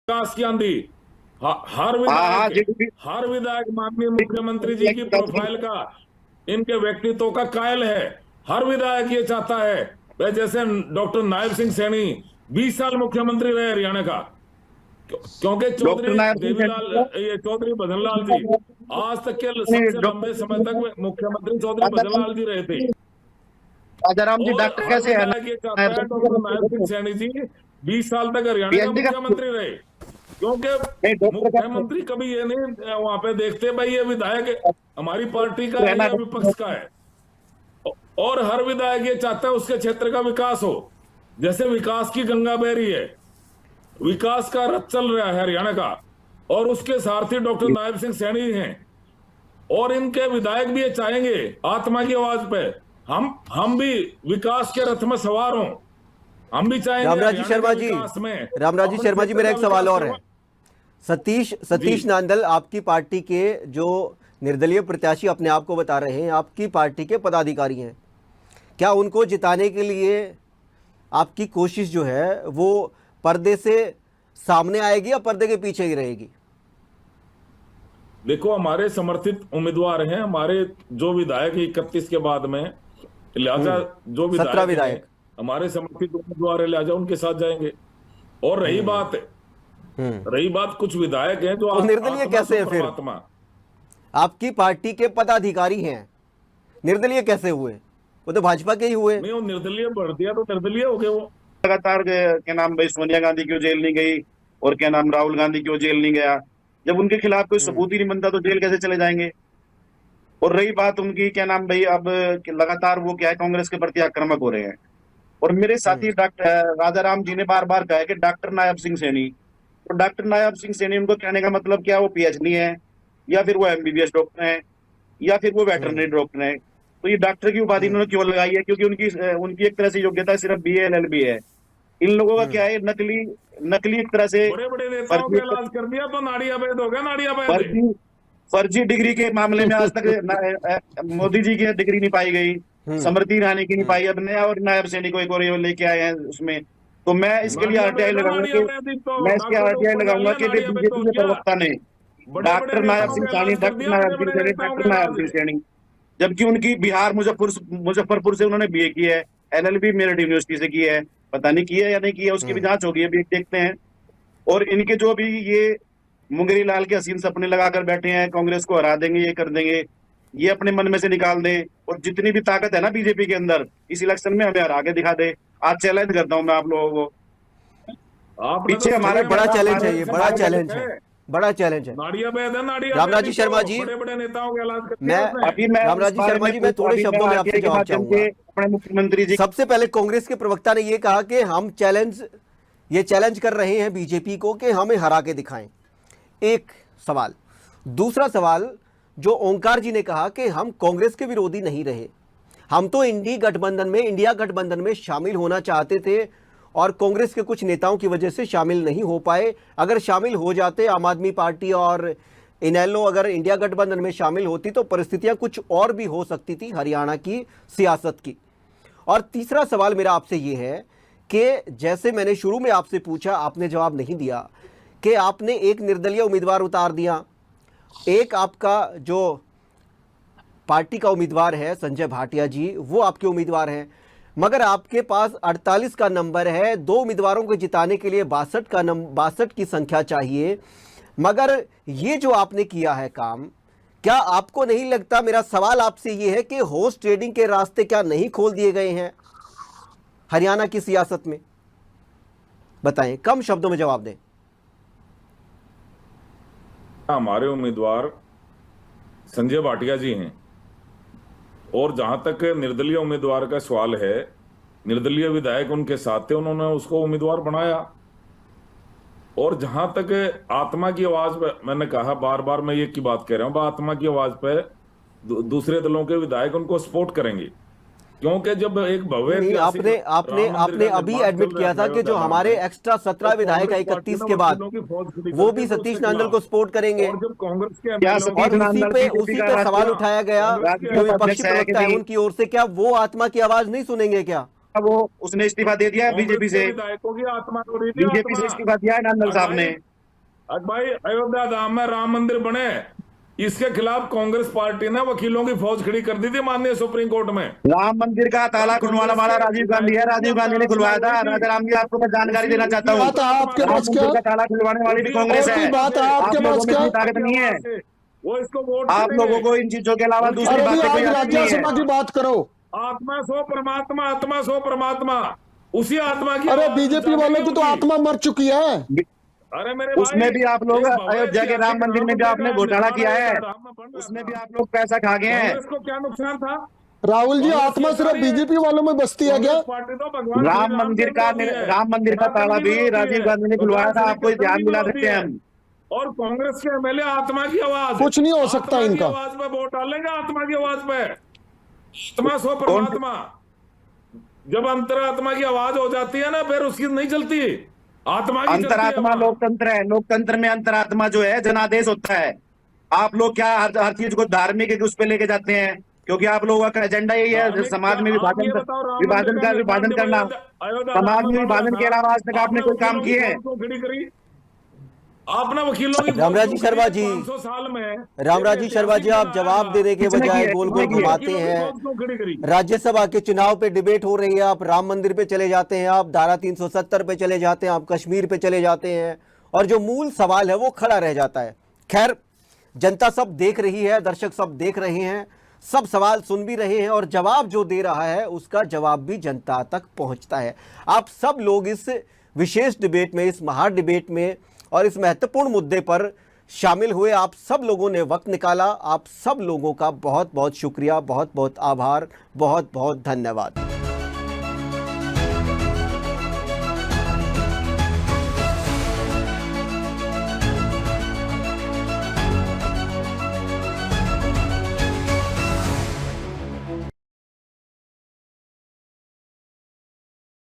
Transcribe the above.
विकास की आंधी। हर विधायक माननीय मुख्यमंत्री जी की प्रोफाइल का, इनके व्यक्तित्व का कायल है। हर विधायक ये चाहता है। वह जैसे डॉक्टर नायब सिंह सैनी 20 साल मुख्यमंत्री रहे हरियाणा का, क्योंकि डॉक्टर चौधरी नायब सिंह देवीलाल, ये चौधरी भजनलाल जी आज तक के सबसे लंबे समय तक मुख्यमंत्री चौधरी भजनलाल जी रहे थे। राजाराम जी और डॉक्टर हर कैसे है विधायक ये चाहता है डॉक्टर नायब सिंह सैनी जी 20 साल तक हरियाणा का पीएचडी का मुख्यमंत्री रहे, क्योंकि नहीं डॉक्टर का मुख्यमंत्री कभी ये नहीं वहां पे देखते भाई ये विधायक हमारी पार्टी का है रहना या विपक्ष का है। और हर विधायक ये चाहता है उसके क्षेत्र का विकास हो। जैसे विकास की गंगा बह रही है, विकास का रथ चल रहा है हरियाणा का, और उसके सारथी डॉक्टर नायब सिंह सैनी हैं। और इनके विधायक भी ये चाहेंगे आत्मा की आवाज पे हम भी विकास के रथ में सवार हों। हम भी चाहेंगे रामराजी शर्मा जी, रामराजी शर्मा जी, मेरा एक सवाल और है। सतीश नांदल आपकी पार्टी के जो निर्दलीय प्रत्याशी अपने आप को बता रहे हैं, आपकी पार्टी के पदाधिकारी हैं, क्या उनको जिताने के लिए आपकी कोशिश जो है वो पर्दे से सामने आएगी या पर्दे के पीछे ही रहेगी? देखो, हमारे समर्थित उम्मीदवार हैं, हमारे जो विधायक 31 के बाद में, लिहाजा जो 17 विधायक हमारे समर्थित उम्मीदवार है, लिहाजा उनके साथ जाएंगे। और रही बात कुछ विधायक हैं जो निर्दलीय कैसे है? फिर आपकी पार्टी के पदाधिकारी हैं, निर्दलीय कैसे हुए? वो तो भाजपा के ही हुए। नहीं, वो निर्दलीय बढ़ दिया तो निर्दलीय हो गए। वो लगातार क्या नाम भाई सोनिया गांधी क्यों जेल नहीं गई और क्या नाम राहुल गांधी क्यों जेल नहीं गया? जब उनके खिलाफ कोई सबूत ही नहीं बनता तो जेल कैसे चले जाएंगे? और रही बात उनकी क्या नाम भाई, अब लगातार वो क्या है कांग्रेस के प्रति आक्रामक हो रहे हैं। और मेरे साथी डॉक्टर राजाराम जी ने बार बार कहा है कि डॉक्टर नायब सिंह सैनी, तो डॉक्टर नायब सिंह सैनी उनको कहने का मतलब क्या? वो पीएचडी है या फिर वो एमबीबीएस डॉक्टर है या फिर वो वेटरनरी डॉक्टर है? तो ये डॉक्टर की उपाधि उन्होंने क्यों लगाई है? क्योंकि उनकी एक तरह से योग्यता सिर्फ बीए एलएलबी है। इन लोगों का क्या है, नकली एक तरह से बड़े नेताओं का इलाज कर दिया तो नाड़ी अवैध हो गया। नाड़ी अवैध फर्जी डिग्री के मामले में आज तक मोदी जी की डिग्री नहीं पाई गई, स्मृति ईरानी की नहीं पाई, अब नया और नायब सैनी को एक और लेके आए हैं उसमें। तो मैं इसके लिए आरटीआई लगाऊंगा कि बीजेपी के प्रवक्ता ने डॉक्टर नायब सिंह सैनी, जबकि उनकी बिहार मुजफ्फरपुर से उन्होंने बीए की है, एलएलबी मेरठ यूनिवर्सिटी से की है, पता नहीं की है या नहीं की है, उसकी भी जांच होगी, अभी देखते हैं। और इनके जो भी ये मुंगेरी लाल के हसीन सपने लगाकर बैठे हैं, कांग्रेस को हरा देंगे, ये कर देंगे, ये अपने मन में से निकाल दें। और जितनी भी ताकत है ना बीजेपी के अंदर, इस इलेक्शन में हमें हरा के दिखा दे। आज चैलेंज करता हूं मैं आप लोगों को। पीछे हमारा बड़ा चैलेंज है, ये बड़ा चैलेंज है, बड़ा चैलेंज है। रामराजी शर्मा जी, बड़े नेताओं के इलाज मैं रामराजी शर्मा जी, मैं थोड़े शब्दों में आपसे जवाब चाहूंगा। अपने मुख्यमंत्री जी, सबसे पहले कांग्रेस के प्रवक्ता ने ये कहा कि हम चैलेंज कर रहे हैं बीजेपी को कि हमें हरा के दिखाएं। एक सवाल। दूसरा सवाल जो ओंकार जी ने कहा कि हम कांग्रेस के विरोधी नहीं रहे, हम तो इंडिया गठबंधन में शामिल होना चाहते थे और कांग्रेस के कुछ नेताओं की वजह से शामिल नहीं हो पाए। अगर शामिल हो जाते, आम आदमी पार्टी और इनेलो अगर इंडिया गठबंधन में शामिल होती तो परिस्थितियां कुछ और भी हो सकती थी हरियाणा की सियासत की। और तीसरा सवाल मेरा आपसे ये है कि जैसे मैंने शुरू में आपसे पूछा, आपने जवाब नहीं दिया कि आपने एक निर्दलीय उम्मीदवार उतार दिया, एक आपका जो पार्टी का उम्मीदवार है संजय भाटिया जी, वो आपके उम्मीदवार हैं, मगर आपके पास 48 का नंबर है, 2 उम्मीदवारों को जिताने के लिए 62 की संख्या चाहिए। मगर ये जो आपने किया है काम, क्या आपको नहीं लगता, मेरा सवाल आपसे ये है कि हॉर्स ट्रेडिंग के रास्ते क्या नहीं खोल दिए गए हैं हरियाणा की सियासत में? बताएं, कम शब्दों में जवाब दें। हमारे उम्मीदवार संजय भाटिया जी हैं, और जहां तक निर्दलीय उम्मीदवार का सवाल है, निर्दलीय विधायक उनके साथ थे, उन्होंने उसको उम्मीदवार बनाया। और जहां तक आत्मा की आवाज पे, मैंने कहा बार बार मैं ये की बात कह रहा हूं, आत्मा की आवाज पे दूसरे दलों के विधायक उनको सपोर्ट करेंगे, क्योंकि जब एक भव्य आपने अभी एडमिट किया था कि जो हमारे एक्स्ट्रा 17 विधायक है 31 के बाद, वो भी सतीश नांदल को सपोर्ट करेंगे। और जब कांग्रेस के और उसी पे सवाल उठाया गया जो विपक्षी प्रवक्ता है उनकी ओर से, क्या वो आत्मा की आवाज नहीं सुनेंगे? क्या वो उसने इस्तीफा दे दिया है बीजेपी से? विधायकों की आत्मा बीजेपी से इस्तीफा दिया है नांदल साहब ने। भाई अयोध्या धाम में राम मंदिर बने, इसके खिलाफ कांग्रेस पार्टी ने वकीलों की फौज खड़ी कर दी थी माननीय सुप्रीम कोर्ट में। राम मंदिर का ताला खुलवाने वाला राजीव गांधी है, राजीव गांधी ने खुलवाया था। राजा राम जी, आपको मैं जानकारी देना चाहता हूँ, बात है आपके राम पास क्या? मंदिर का ताला खुलवाने वाली भी कांग्रेस और है। कोई बात है आपके आप पास लोगों में क्या? इतनी ताकत नहीं है, वो इसको वोट आप करेंगे। लोगों को इन चीजों के अलावा दूसरी अरे बातें कोई आज आती नहीं राज्यसभा है। की बात करो। आत्मा सो परमात्मा, आत्मा सो परमात्मा, उसी आत्मा की अरे आवाज बीजेपी जागेगी वालों की तो उनकी। आत्मा मर चुकी है। अरे मेरे उसमें भाई, भी आप लोग इस भव्य अयोध्या के राम मंदिर में भी आपने का घोटाला निर्माण किया है, अयोध्या धाम में बन रहा उसमें था। भी आप लोग पैसा खा गए हैं। कांग्रेस को क्या नुकसान था? राहुल जी, कांग्रेस आत्मा ये सिर्फ सारी है। बीजेपी वालों में बसती है क्या? कांग्रेस पार्टी तो भगवान राम श्री मंदिर के का विरोधी है, राम मंदिर का ताला सनातन की भी विरोधी राजीव है, गांधी ने खुलवाया भगवान था, श्री आपको कृष्ण ध्यान की दिला विरोधी देते हैं है। हम। और कांग्रेस के एमएलए आत्मा की आवाज, कुछ नहीं हो सकता आत्मा की इनका। आवाज पे वोट डालेंगे, आत्मा की आवाज पे। आत्मा सो कौन- परमात्मा, जब अंतरात्मा की आवाज हो जाती है ना, फिर उसकी नहीं चलती, आत्मा की चलती है अंतरात्मा वहाँ। लोकतंत्र है, लोकतंत्र में अंतरात्मा जो है जनादेश होता है। आप लोग क्या हर चीज को धार्मिक उस पे लेके जाते हैं, क्योंकि आप लोगों का एजेंडा यही है धार्मिक समाज में क्या- आप ये विभाजन बताओ, राम मंदिर विभाजन का का निर्माण विभाजन जब करना। अयोध्या समाज धाम में में बन विभाजन रहा के था, अलावा आज तक आपने कोई काम वकीलों की किए हैं? फौज क्यों खड़ी करी? आपने वकीलों की रामराज जी शर्मा जी, 500 साल में रामराज जी शर्मा जी, आप जवाब देने के किसने बजाय किया है? गोल किसने गोल किया है? घुमाते हैं। राज्यसभा के चुनाव पे डिबेट हो रही है, आप राम मंदिर पे चले जाते हैं, आप धारा 370 पे चले जाते हैं, आप कश्मीर पे चले जाते हैं, और जो मूल सवाल है वो खड़ा रह जाता है। खैर, जनता सब देख रही है, दर्शक सब देख रहे हैं, सब सवाल सुन भी रहे हैं, और जवाब जो दे रहा है उसका जवाब भी जनता तक पहुंचता है। आप सब लोग इस विशेष डिबेट में, इस महा डिबेट में और इस महत्वपूर्ण मुद्दे पर शामिल हुए, आप सब लोगों ने वक्त निकाला। आप सब लोगों का बहुत बहुत शुक्रिया, बहुत बहुत आभार, बहुत बहुत धन्यवाद।